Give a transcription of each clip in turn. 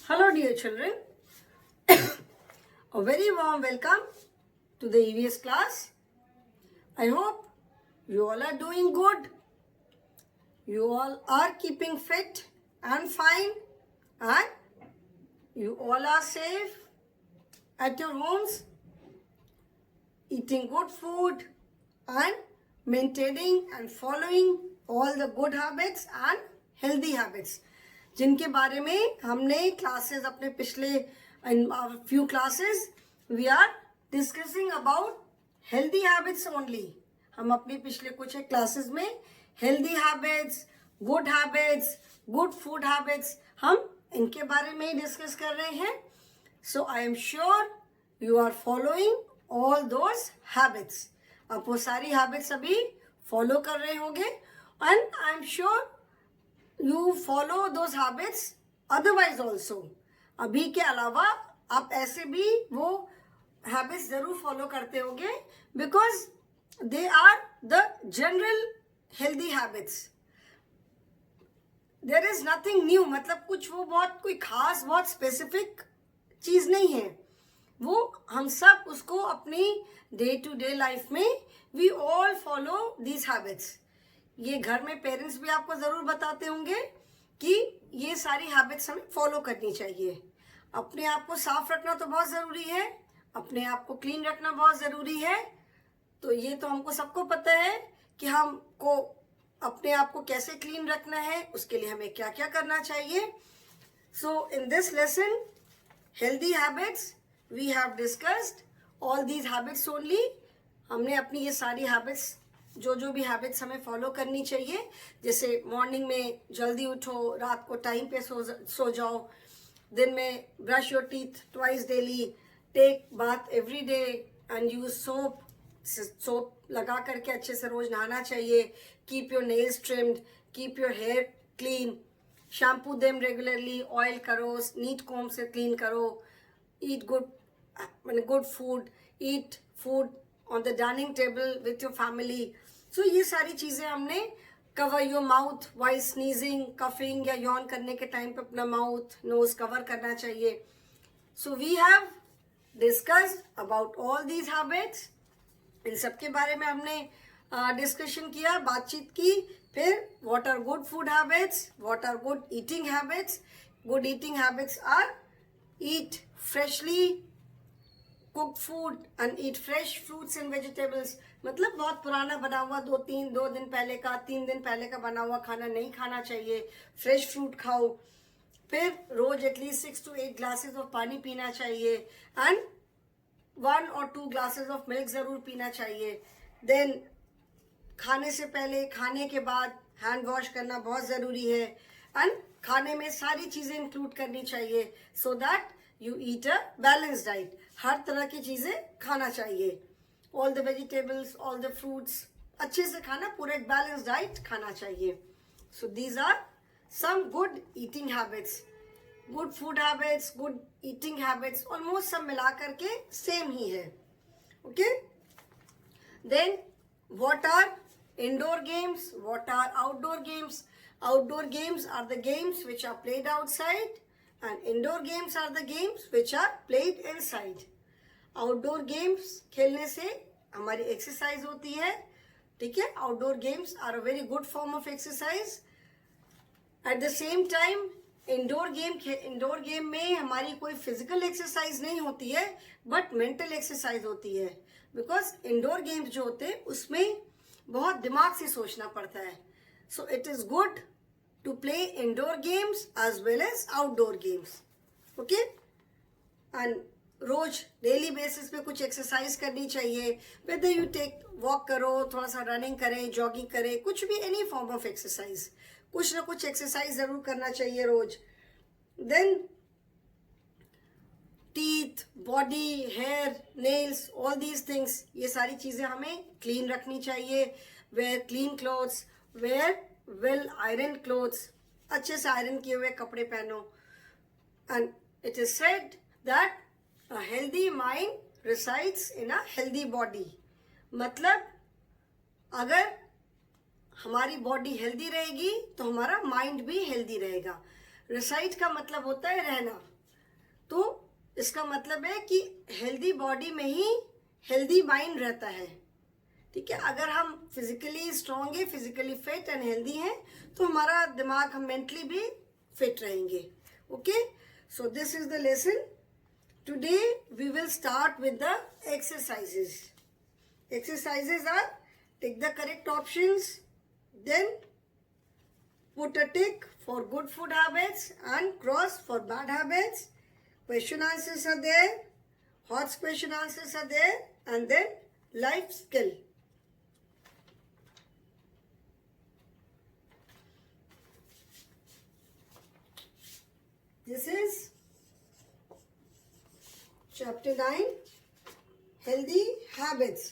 Hello dear children, a very warm welcome to the EVS class. I hope you all are doing good. You all are keeping fit and fine and you all are safe at your homes, eating good food and maintaining and following all the good habits and healthy habits. जिनके बारे में हमने classes अपने पिछले few classes we are discussing about healthy habits only. हम अपनी पिछले कुछ क्लासेस में healthy habits, good food habits हम इनके बारे में ही डिस्कस कर रहे हैं. So I am sure you are following all those habits. आप वो सारी habits अभी follow कर रहे होंगे and I am sure you follow those habits otherwise also. अभी के अलावा आप ऐसे भी वो habits जरूर follow करते होंगे because they are the general healthy habits. There is nothing new. मतलब कुछ वो बहुत कोई खास बहुत specific चीज़ नहीं है. वो हम सब उसको अपनी day to day life में we all follow these habits. ये घर में पेरेंट्स भी आपको ज़रूर बताते होंगे कि ये सारी हैबिट्स हमें फॉलो करनी चाहिए. अपने आप को साफ रखना तो बहुत ज़रूरी है, अपने आप को क्लीन रखना बहुत ज़रूरी है. तो ये तो हमको सबको पता है कि हमको अपने आप को कैसे क्लीन रखना है, उसके लिए हमें क्या क्या करना चाहिए. So in this lesson healthy habits we have discussed all these habits only. हमने अपनी ये सारी हैबिट्स जो भी हैबिट्स हमें फॉलो करनी चाहिए, जैसे मॉर्निंग में जल्दी उठो, रात को टाइम पे सो जाओ, दिन में brush your teeth twice daily, take bath every day and use soap लगा करके अच्छे से रोज नहाना चाहिए. Keep your nails trimmed, keep your hair clean, shampoo them regularly, oil करो, नीट कॉम्ब से क्लीन करो, eat good food, eat food on the dining table with your family. So ये सारी चीज़ें हमने cover your mouth while sneezing, coughing या yawn करने के टाइम पे अपना mouth, nose cover करना चाहिए. So we have discussed about all these habits. इन सब के बारे में हमने डिस्कशन किया, बातचीत की. फिर what are good food habits, what are good eating habits. Good eating habits are eat freshly cooked food and eat fresh fruits and vegetables. मतलब बहुत पुराना बना हुआ 2 दिन पहले का 3 दिन पहले का बना हुआ खाना नहीं खाना चाहिए. फ्रेश फ्रूट खाओ. फिर रोज एटलीस्ट 6 to 8 ग्लासेस ऑफ पानी पीना चाहिए and 1 or 2 glasses of milk ज़रूर पीना चाहिए. देन खाने से पहले खाने के बाद हैंड वॉश करना बहुत ज़रूरी है एंड खाने में सारी चीज़ें इंक्लूड करनी चाहिए so that you eat a balance diet. हर तरह की चीज़ें खाना चाहिए. All the vegetables, all the fruits अच्छे से खाना, पूरा एक बैलेंस डाइट खाना चाहिए. So these are some good eating habits, good food habits, good eating habits almost सब मिला करके सेम ही है. Okay. Then what are indoor games, what are outdoor games. Outdoor games are the games which are played outside and indoor games are the games which are played inside. Outdoor games खेलने से हमारी exercise होती है, ठीक है. Outdoor games are a very good form of exercise. At the same time indoor game में हमारी कोई फिजिकल एक्सरसाइज नहीं होती है बट मेंटल एक्सरसाइज होती है. बिकॉज इंडोर गेम्स जो होते हैं उसमें बहुत दिमाग से सोचना पड़ता है. So it is good to play indoor games as well as outdoor games. Okay. And रोज डेली बेसिस पे कुछ एक्सरसाइज करनी चाहिए. वेदर यू टेक वॉक करो, थोड़ा सा रनिंग करें, जॉगिंग करें, कुछ भी एनी फॉर्म ऑफ एक्सरसाइज, कुछ ना कुछ एक्सरसाइज जरूर करना चाहिए रोज. Then teeth, body, hair, nails, all these things, ये सारी चीज़ें हमें क्लीन रखनी चाहिए. Wear clean clothes, wear well iron clothes, अच्छे से आयरन किए हुए कपड़े पहनो. And it is said that a healthy mind resides in a healthy body. मतलब अगर हमारी बॉडी हेल्दी रहेगी तो हमारा माइंड भी हेल्दी रहेगा. रिसाइड का मतलब होता है रहना. तो इसका मतलब है कि हेल्दी बॉडी में ही हेल्दी माइंड रहता है, ठीक है। अगर हम फिजिकली स्ट्रांग है, फिजिकली फिट एंड हेल्दी हैं, तो हमारा दिमाग, हम मेंटली भी फिट रहेंगे। Okay, so this is the lesson. Today we will start with the exercises. Exercises are: take the correct options, then put a tick for good food habits and cross for bad habits. Question answers are there, hot question answers are there, and then life skill. This is chapter 9, healthy habits.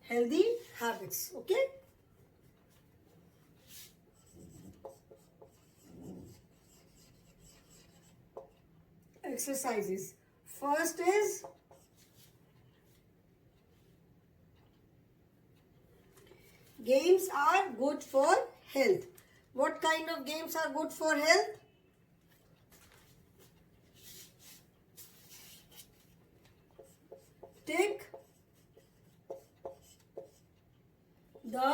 Healthy habits. Okay, exercises. First is games are good for health. What kind of games are good for health? Take the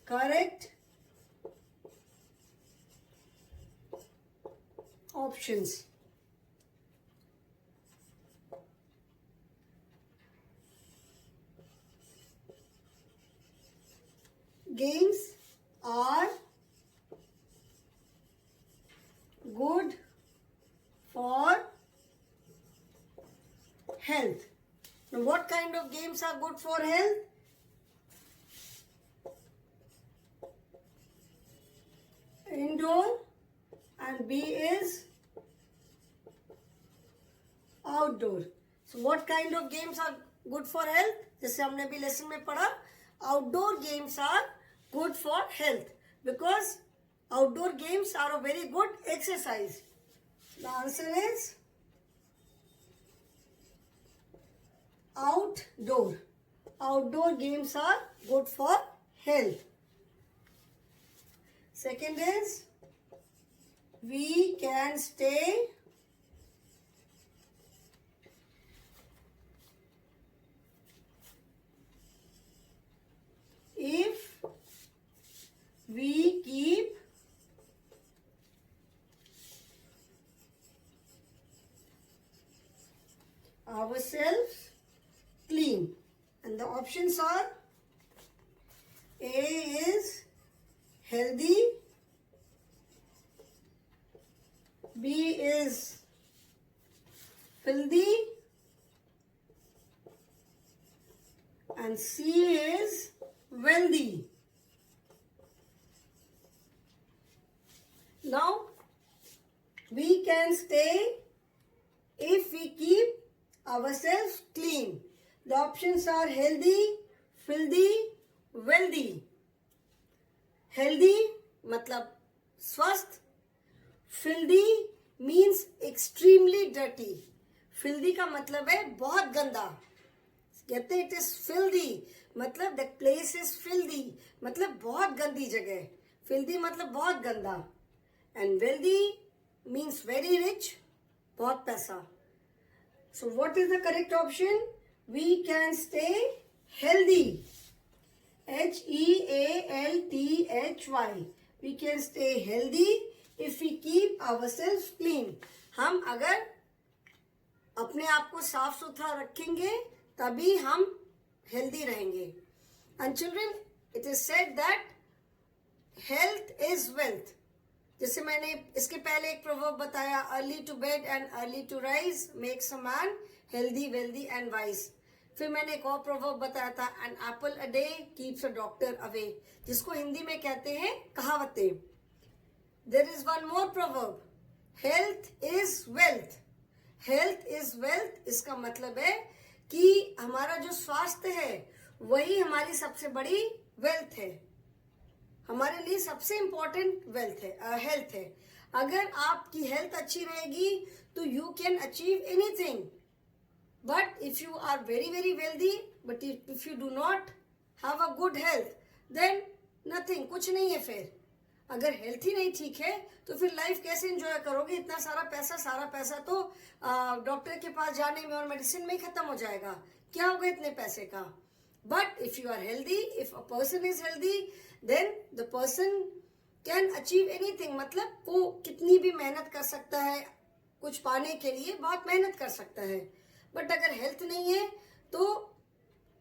correct options. Games are good for health. Now, what kind of games are good for health? Indoor, and B is outdoor. So what kind of games are good for health? जैसे हमने भी lesson में पढ़ा, outdoor games are good for health because outdoor games are a very good exercise. The answer is outdoor. Outdoor games are good for health. Second is we can stay if we keep ourselves clean. And the options are: A is healthy, B is filthy, and C is wealthy. Now, we can stay if we keep ourselves clean. The options are healthy, filthy, wealthy. Healthy मतलब स्वस्थ, filthy means extremely dirty. Filthy का मतलब है बहुत गंदा. कहते हैं it is filthy मतलब that place is filthy मतलब बहुत गंदी जगह. Filthy मतलब बहुत गंदा. And wealthy means very rich, बहुत पैसा. So what is the correct option? We can stay healthy. HEALTHY. We can stay healthy if we keep ourselves clean. हम अगर अपने आप को साफ सुथरा रखेंगे तभी हम healthy रहेंगे. And children, it is said that health is wealth. जैसे मैंने इसके पहले एक proverb बताया, early to bed and early to rise makes a man healthy, wealthy and wise. फिर मैंने एक और proverb बताया था, an apple a day keeps a doctor away, जिसको हिंदी में कहते हैं कहावतें. There is one more proverb, health is wealth. Health is wealth इसका मतलब है कि हमारा जो स्वास्थ्य है वही हमारी सबसे बड़ी वेल्थ है. हमारे लिए सबसे इंपॉर्टेंट वेल्थ है, हेल्थ है. अगर आपकी हेल्थ अच्छी रहेगी तो you can achieve anything. But if you are very very wealthy, but if you do not have a good health, then nothing, कुछ नहीं है. फिर अगर हेल्थ ही नहीं ठीक है तो फिर लाइफ कैसे एंजॉय करोगे? इतना सारा पैसा तो डॉक्टर के पास जाने में और मेडिसिन में ही खत्म हो जाएगा. क्या होगा इतने पैसे का? But if you are healthy, if a person is healthy, then the person can achieve anything. मतलब वो कितनी भी मेहनत कर सकता है, कुछ पाने के लिए बहुत मेहनत कर सकता है. बट अगर हेल्थ नहीं है तो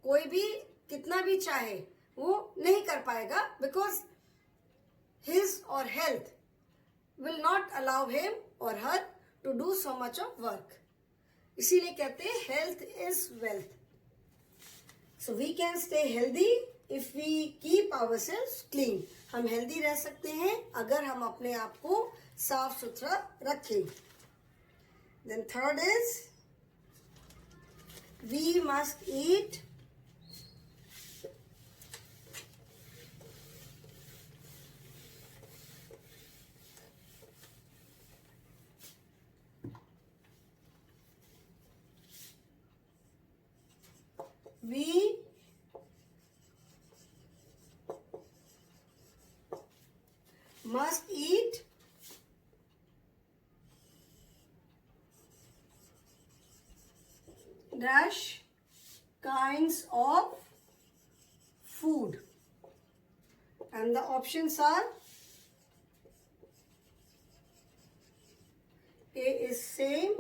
कोई भी कितना भी चाहे वो नहीं कर पाएगा, because his or health will not allow him or her to do so much of work. इसीलिए कहते हैं health is wealth. So we can stay healthy if we keep ourselves clean. हम healthy रह सकते हैं अगर हम अपने आप को साफ सुथरा रखें. Then third is we must eat dash kinds of food, and the options are A is same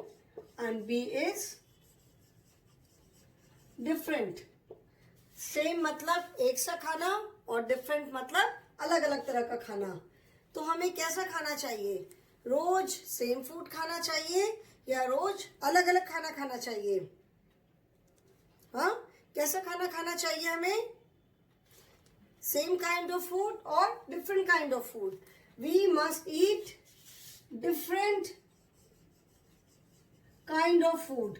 and B is different. Same मतलब एक सा खाना और डिफरेंट मतलब अलग अलग तरह का खाना. तो हमें कैसा खाना चाहिए? रोज सेम फूड खाना चाहिए या रोज अलग अलग खाना खाना चाहिए? हाँ, कैसा खाना खाना चाहिए हमें? सेम काइंड ऑफ फूड और different kind of food. We must eat different kind of food.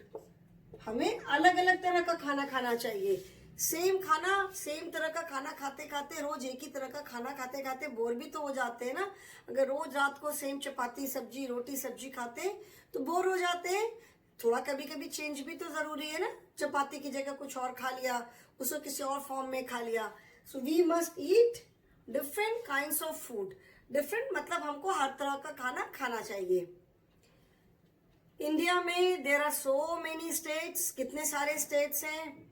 हमें अलग अलग तरह का खाना खाना चाहिए. सेम खाना, सेम तरह का खाना खाते खाते, रोज एक ही तरह का खाना खाते खाते बोर भी तो हो जाते हैं ना. अगर रोज रात को सेम चपाती सब्जी रोटी सब्जी खाते हैं तो बोर हो जाते हैं. थोड़ा कभी कभी चेंज भी तो जरूरी है ना. चपाती की जगह कुछ और खा लिया, उसको किसी और फॉर्म में खा लिया. So we must eat different kinds of food. Different मतलब हमको हर तरह का खाना खाना चाहिए. इंडिया में there are so many states. कितने सारे स्टेट्स हैं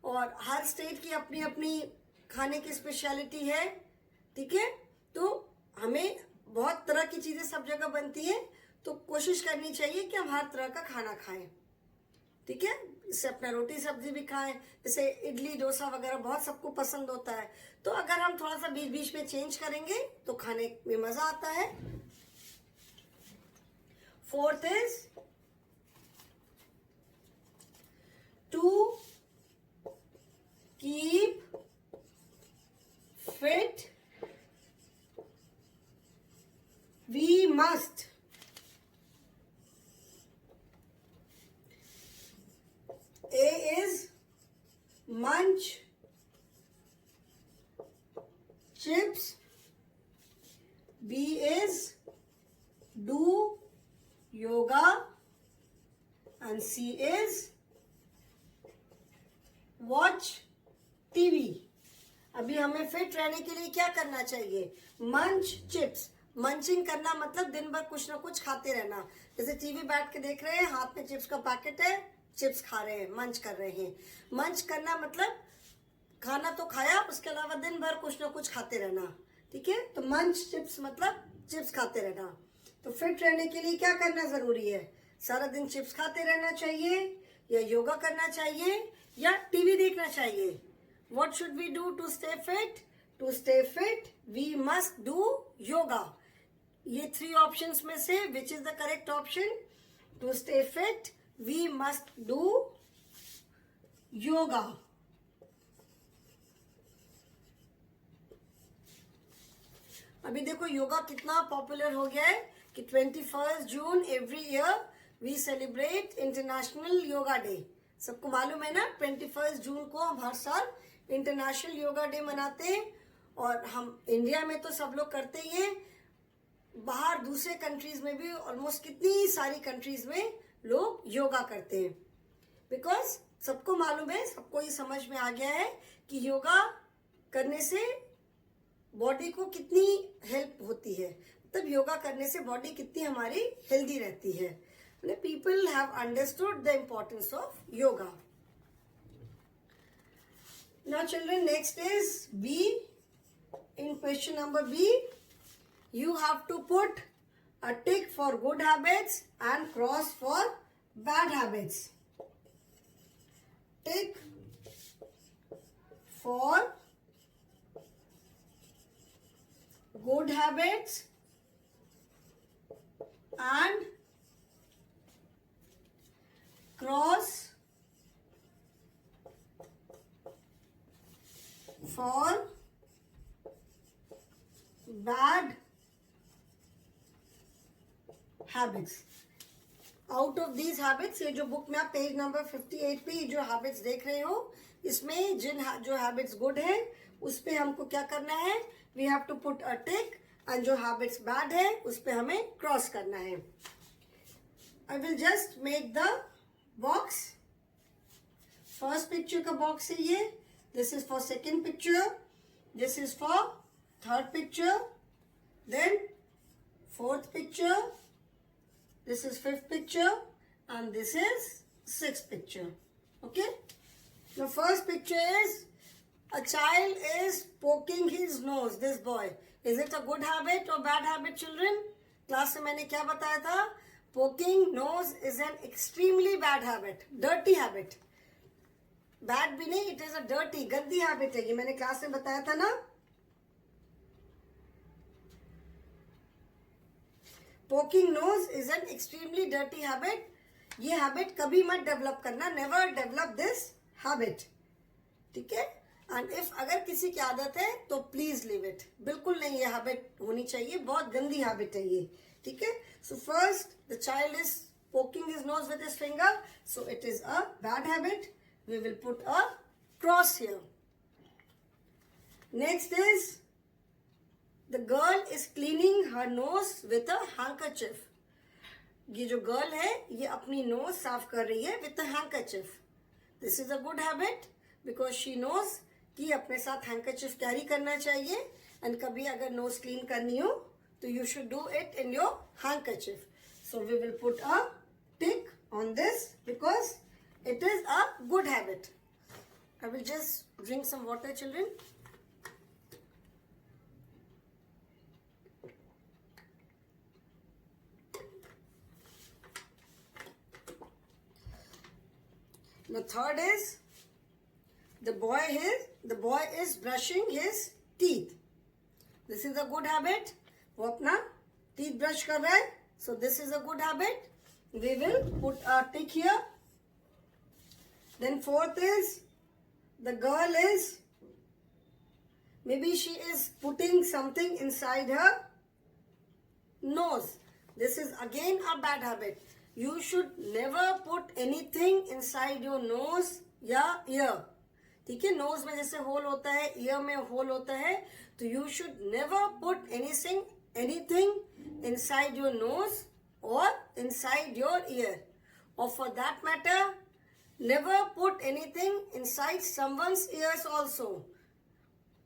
और हर स्टेट की अपनी अपनी खाने की स्पेशलिटी है. ठीक है, तो हमें बहुत तरह की चीजें सब जगह बनती है, तो कोशिश करनी चाहिए कि हम हर तरह का खाना खाएं. ठीक है, इससे अपना रोटी सब्जी भी खाएं. जैसे इडली डोसा वगैरह बहुत सबको पसंद होता है, तो अगर हम थोड़ा सा बीच बीच में चेंज करेंगे तो खाने में मजा आता है. Fourth is to keep fit, we must A is munch chips, B is do yoga, and C is watch TV. अभी हमें फिट रहने के लिए क्या करना चाहिए? मंच चिप्स. मंचिंग करना मतलब दिन भर कुछ ना कुछ खाते रहना. जैसे टीवी बैठ के देख रहे हैं, हाथ में चिप्स का पैकेट है, चिप्स खा रहे हैं, मंच कर रहे हैं. मंच करना मतलब खाना तो खाया, उसके अलावा दिन भर कुछ ना कुछ खाते रहना. ठीक है, तो मंच चिप्स मतलब चिप्स खाते रहना. तो फिट रहने के लिए क्या करना जरूरी है? सारा दिन चिप्स खाते रहना चाहिए, या योगा करना चाहिए, या टीवी देखना चाहिए. What should we do to stay fit? To stay fit, we must do yoga. ये 3 options में से which is the correct option? To stay fit, we must do yoga. अभी देखो योगा कितना पॉपुलर हो गया है कि 21 June every year we celebrate international yoga day. सबको मालूम है ना, 21 जून को हम हर साल इंटरनेशनल योगा डे मनाते हैं. और हम इंडिया में तो सब लोग करते ही हैं. बाहर दूसरे कंट्रीज में भी ऑलमोस्ट कितनी सारी कंट्रीज में लोग योगा करते हैं, बिकॉज सबको मालूम है, सबको ये समझ में आ गया है कि योगा करने से बॉडी को कितनी हेल्प होती है, तब योगा करने से बॉडी कितनी हमारी हेल्दी रहती है. People have understood the importance of yoga. Now children, next is B. In question number B, you have to put a tick for good habits and cross for bad habits. Tick for good habits and cross for bad habits. Out of these habits, ये जो book में आप page number 58 पे जो habits देख रहे हो, इसमें जिन जो हैबिट्स गुड है उस पे हमको क्या करना है, we have to put a tick, and जो हैबिट्स बैड है उस पे हमें क्रॉस करना है. I will just make the box. First picture का बॉक्स है ये. This is for second picture, this is for third picture, then fourth picture, this is fifth picture, and this is sixth picture. Okay? The first picture is a child is poking his nose, this boy. Is it a good habit or bad habit, children? Class में मैंने क्या बताया था? Poking nose is an extremely bad habit, dirty habit. Bad भी नहीं, it is a dirty, गंदी habit है, ये मैंने क्लास में बताया था ना. Poking nose is an extremely dirty habit. ये हैबिट कभी मत डेवलप करना, नेवर डेवलप दिस हैबिट. ठीक है? एंड इफ अगर किसी की आदत है तो प्लीज लीव इट. बिल्कुल नहीं ये हैबिट होनी चाहिए, बहुत गंदी हैबिट है ये. ठीक है? So first the child is poking his nose with his finger, so it is a bad habit. We will put a cross here. Next is the girl is cleaning her nose with a handkerchief. ये जो girl है ये अपनी knows साफ कर रही है with a handkerchief. This is a good habit because she knows कि अपने साथ handkerchief कैरी करना चाहिए, and कभी अगर नोज क्लीन करनी हो तो you should do it in your handkerchief. So we will put a tick on this because it is a good habit. I will just drink some water, children. The third is the boy is brushing his teeth. This is a good habit. वो अपना teeth brush कर रहा है. So this is a good habit. We will put a tick here. Then fourth is the girl is, maybe she is putting something inside her nose. This is again a bad habit. You should never put anything inside your nose या ear. ठीक है? Knows में जैसे whole होता है, year में whole होता है, तो you should never put anything inside your nose or inside your ear. Or for that matter, never put anything inside someone's ears also.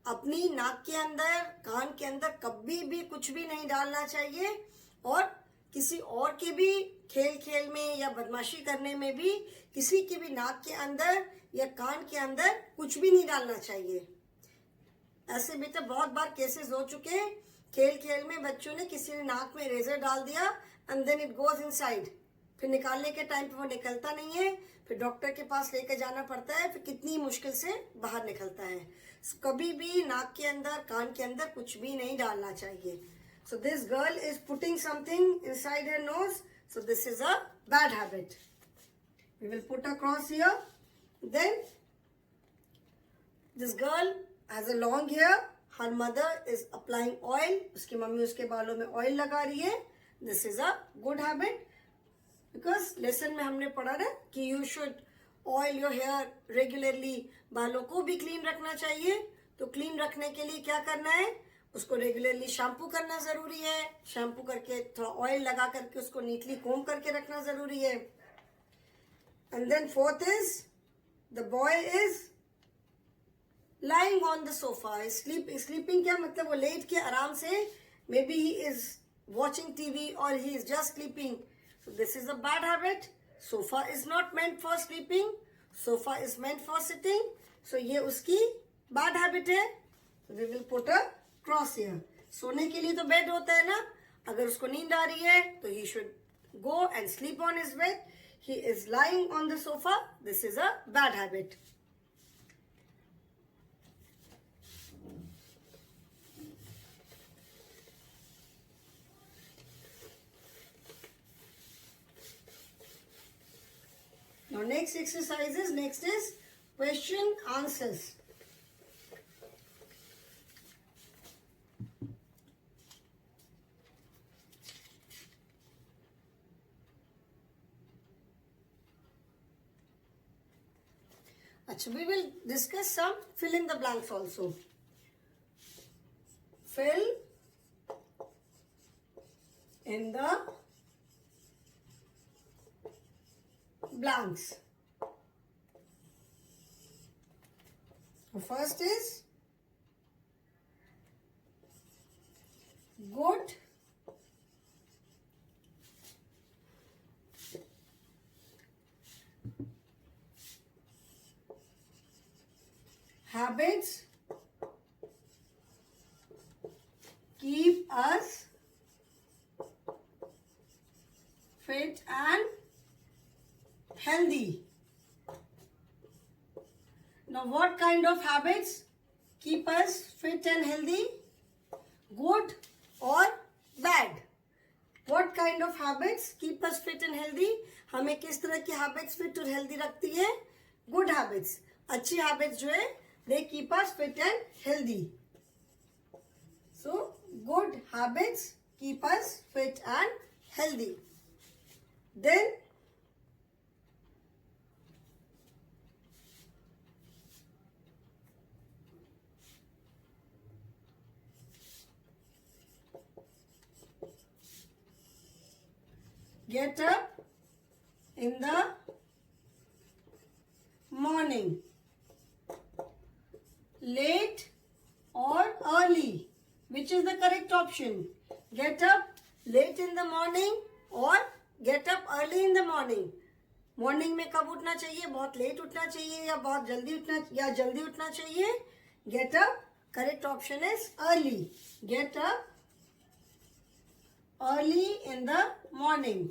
अपनी नाक के अंदर, कान के अंदर कभी भी कुछ भी नहीं डालना चाहिए, और किसी और के भी खेल में या बदमाशी करने में भी किसी की भी नाक के अंदर या कान के अंदर कुछ भी नहीं डालना चाहिए. ऐसे भी तो बहुत बार केसेस हो चुके हैं, खेल में बच्चों ने किसी ने नाक में रेजर डाल दिया and then it goes inside. फिर निकालने के टाइम पे वो निकलता नहीं है, फिर डॉक्टर के पास लेकर जाना पड़ता है, फिर कितनी मुश्किल से बाहर निकलता है. कभी भी नाक के अंदर, कान के अंदर कुछ भी नहीं डालना चाहिए. So this girl is putting something inside her nose, so this is a bad habit. We will put a cross here. Then this girl has a long hair. Her mother is applying oil. उसकी मम्मी उसके बालों में oil लगा रही है. This is a good habit, because lesson में हमने पढ़ा ना कि you should oil your hair regularly. बालों को भी क्लीन रखना चाहिए. तो क्लीन रखने के लिए क्या करना है, उसको रेगुलरली शैम्पू करना ज़रूरी है, शैम्पू करके थोड़ा ऑयल लगा करके उसको नीटली कोम करके रखना ज़रूरी है. And then fourth is the boy is lying on the sofa. Sleeping क्या मतलब वो लेट के आराम से, maybe he is watching TV or he is just sleeping. So this is a bad habit. Sofa is not meant for sleeping. Sofa is meant for sitting. So ये उसकी bad habit है. So we will put a cross here. सोने के लिए तो bed होता है ना, अगर उसको नींद आ रही है तो he should go and sleep on his bed. He is lying on the sofa. This is a bad habit. Now next exercises, next is question answers. Achha, we will discuss some fill in the blanks also. Fill in the blanks. The first is good habits keep us fit and healthy. Now what kind of habits keep us fit and healthy? Good or bad? What kind of habits keep us fit and healthy? हमें किस तरह की habits fit और healthy रखती है? Good habits. अच्छी habits जो है they keep us fit and healthy. So good habits keep us fit and healthy. Then get up in the morning. Late or early? Which is the correct option? Get up late in the morning or get up early in the morning? Morning में कब उठना चाहिए? बहुत late उठना चाहिए या बहुत जल्दी उठना या जल्दी उठना चाहिए? Get up, correct option is early. Get up early in the morning.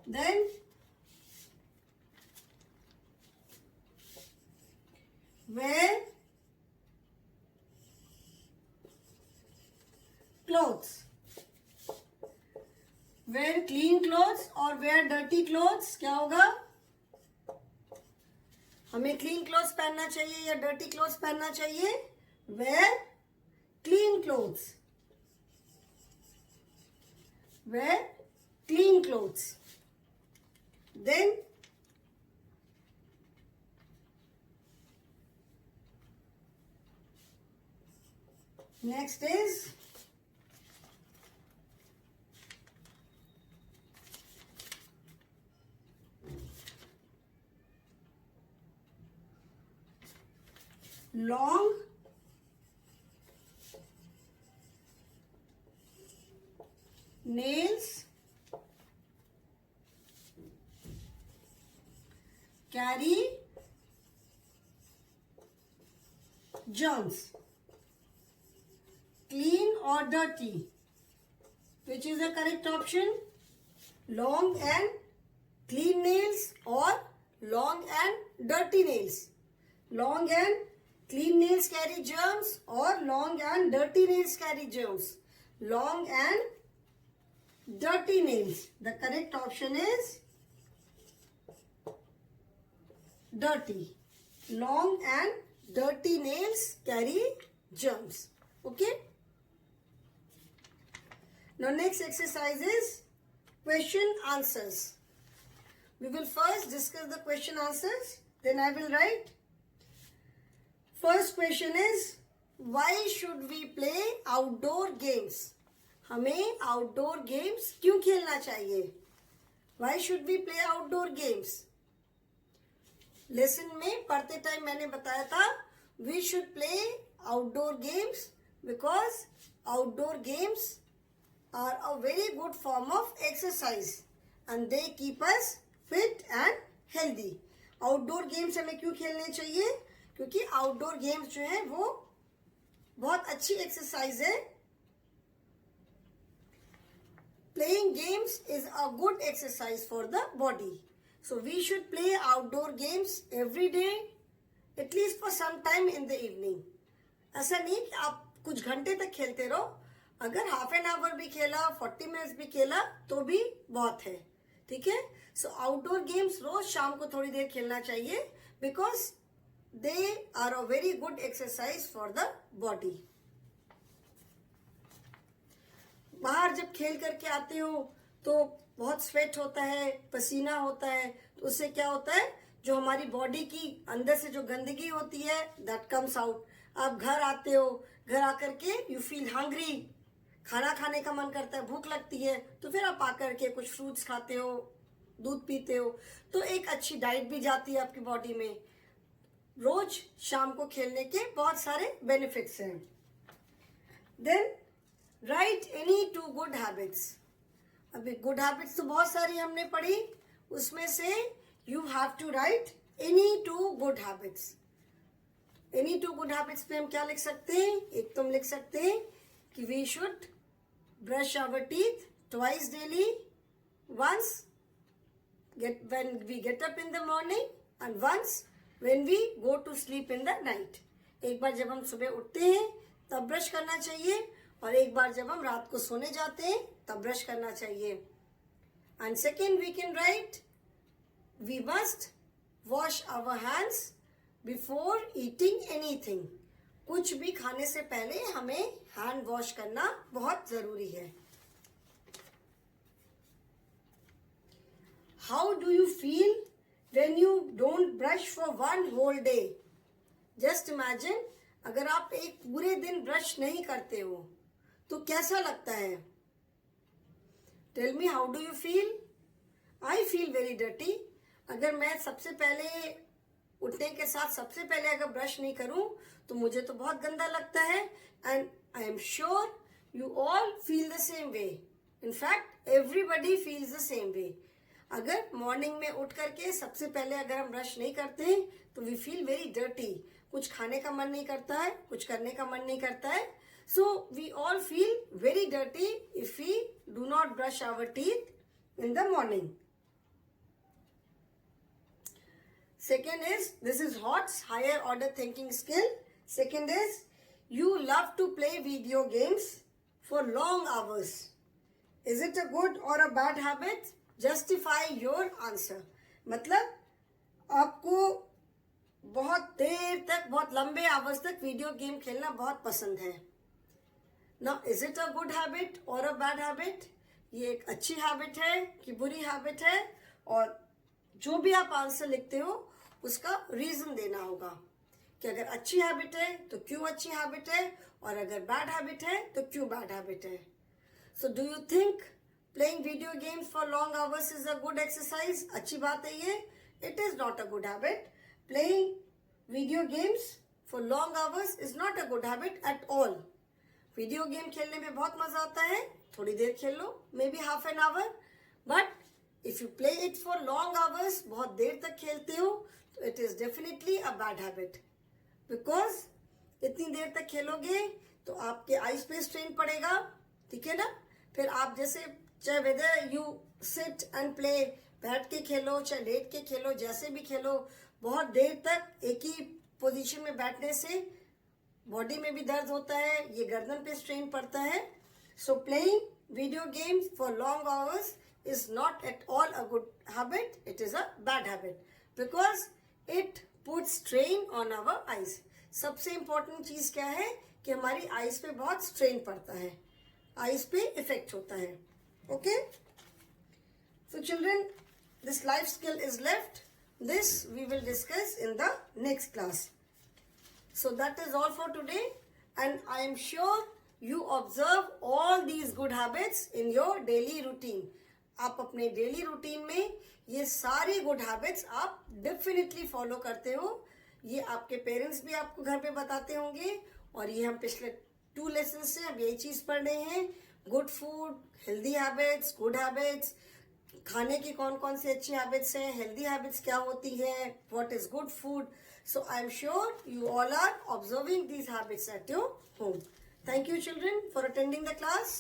Then wear clothes. Wear clean clothes or wear dirty clothes? क्या होगा? हमें clean clothes पहनना चाहिए या dirty clothes पहनना चाहिए? Wear clean clothes. Wear clean clothes. Then next is long nails carry germs. Clean or dirty? Which is the correct option? Long and clean nails or long and dirty nails? Long and clean nails carry germs or long and dirty nails carry germs? Long and dirty nails. The correct option is dirty. Long and dirty nails carry germs. Okay? Now next exercise is question answers. We will first discuss the question answers, then I will write. First question is, why should we play outdoor games? हमें outdoor games क्यों खेलना चाहिए? Why should we play outdoor games? Lesson में पढ़ते time मैंने बताया था we should play outdoor games because outdoor games are a very good form of exercise and they keep us fit and healthy. Outdoor games हमें क्यों खेलने चाहिए? क्योंकि आउटडोर गेम्स जो है वो बहुत अच्छी एक्सरसाइज है. Playing games is a good exercise for the body. So we should play outdoor games every day, at least for some time in the evening. ऐसा नहीं कि आप कुछ घंटे तक खेलते रहो. अगर हाफ एन आवर भी खेला, 40 मिनट्स भी खेला तो भी बहुत है. ठीक है. सो आउटडोर गेम्स रोज शाम को थोड़ी देर खेलना चाहिए because they are a very good exercise for the body. बाहर जब खेल करके आते हो तो बहुत स्वेट होता है, पसीना होता है, तो उससे क्या होता है जो हमारी बॉडी की अंदर से जो गंदगी होती है दैट कम्स आउट. आप घर आते हो, घर आकर के यू फील हंग्री, खाना खाने का मन करता है, भूख लगती है, तो फिर आप आकर के कुछ फ्रूट्स खाते हो, दूध पीते हो, तो एक अच्छी डाइट भी जाती है आपकी बॉडी में. रोज शाम को खेलने के बहुत सारे बेनिफिट्स हैं. Then write any 2 good habits. अभी गुड हैबिट्स तो बहुत सारी हमने पढ़ी, उसमें से you have to write any 2 good habits. Any 2 good habits पे हम क्या लिख सकते हैं? एक तो हम लिख सकते हैं कि we should brush our teeth twice daily, once when we get up in the morning and once when we go to sleep in the night. एक बार जब हम सुबह उठते हैं तब ब्रश करना चाहिए और एक बार जब हम रात को सोने जाते हैं तब ब्रश करना चाहिए. And second we can write we must wash our hands before eating anything. कुछ भी खाने से पहले हमें हैंड वॉश करना बहुत जरूरी है. How do you feel when you don't brush for one whole day? Just imagine अगर आप एक पूरे दिन ब्रश नहीं करते हो तो कैसा लगता है? Tell me, how do you feel? I feel very dirty. अगर मैं सबसे पहले उठने के साथ सबसे पहले अगर ब्रश नहीं करूं तो मुझे तो बहुत गंदा लगता है. And I am sure you all feel the same way. In fact everybody feels the same way. अगर मॉर्निंग में उठ करके सबसे पहले अगर हम ब्रश नहीं करते हैं तो वी फील वेरी डर्टी. कुछ खाने का मन नहीं करता है, कुछ करने का मन नहीं करता है. So we all feel very dirty if we do not brush our teeth in the morning. Second is, this is HOTS, higher order thinking skill. Second is, you love to play video games for long hours. Is it a good or a bad habit? Justify your answer. मतलब आपको बहुत देर तक, बहुत लंबे hours तक video game खेलना बहुत पसंद है. Now, is it a good habit or a bad habit? ये एक अच्छी हैबिट है कि बुरी हैबिट है? और जो भी आप आंसर लिखते हो उसका रीजन देना होगा कि अगर अच्छी हैबिट है तो क्यों अच्छी हैबिट है और अगर बैड हैबिट है तो क्यों बैड हैबिट है. So do you think playing video games for long hours is a good exercise? अच्छी बात है ये. It is not a good habit. Playing video games for long hours is not a good habit at all. Video game खेलने में बहुत मजा आता है, थोड़ी देर खेल लो, maybe half an hour. But if you play it for long hours, बहुत देर तक खेलते हो, तो it is definitely a bad habit. Because इतनी देर तक खेलोगे तो आपके आईज पे स्ट्रेन पड़ेगा. ठीक है ना. फिर आप जैसे चाहे whether you sit and play, बैठ के खेलो चाहे लेट के खेलो, जैसे भी खेलो, बहुत देर तक एक ही पोजीशन में बैठने से बॉडी में भी दर्द होता है, ये गर्दन पे स्ट्रेन पड़ता है. सो playing video games for long hours is not at all a good habit. It is a bad habit because it puts strain on our eyes. सबसे important चीज क्या है कि हमारी आईज पे बहुत स्ट्रेन पड़ता है, आईज पे इफेक्ट होता है. Okay. So children, this life skill is left. This we will discuss in the next class. So that is all for today. and I am sure you observe all these good habits in your daily routine. आप अपने daily routine में ये सारी good habits आप definitely follow करते हो. ये आपके पेरेंट्स भी आपको घर पे बताते होंगे, और ये हम पिछले 2 लेसन से अब यही चीज पढ़ रहे हैं. Good food, healthy habits, good habits, खाने की कौन कौन सी अच्छी हैबिट्स हैं, हेल्दी हैबिट्स क्या होती है, what is good food. So I am sure you all are observing these habits at your home. Thank you children for attending the class.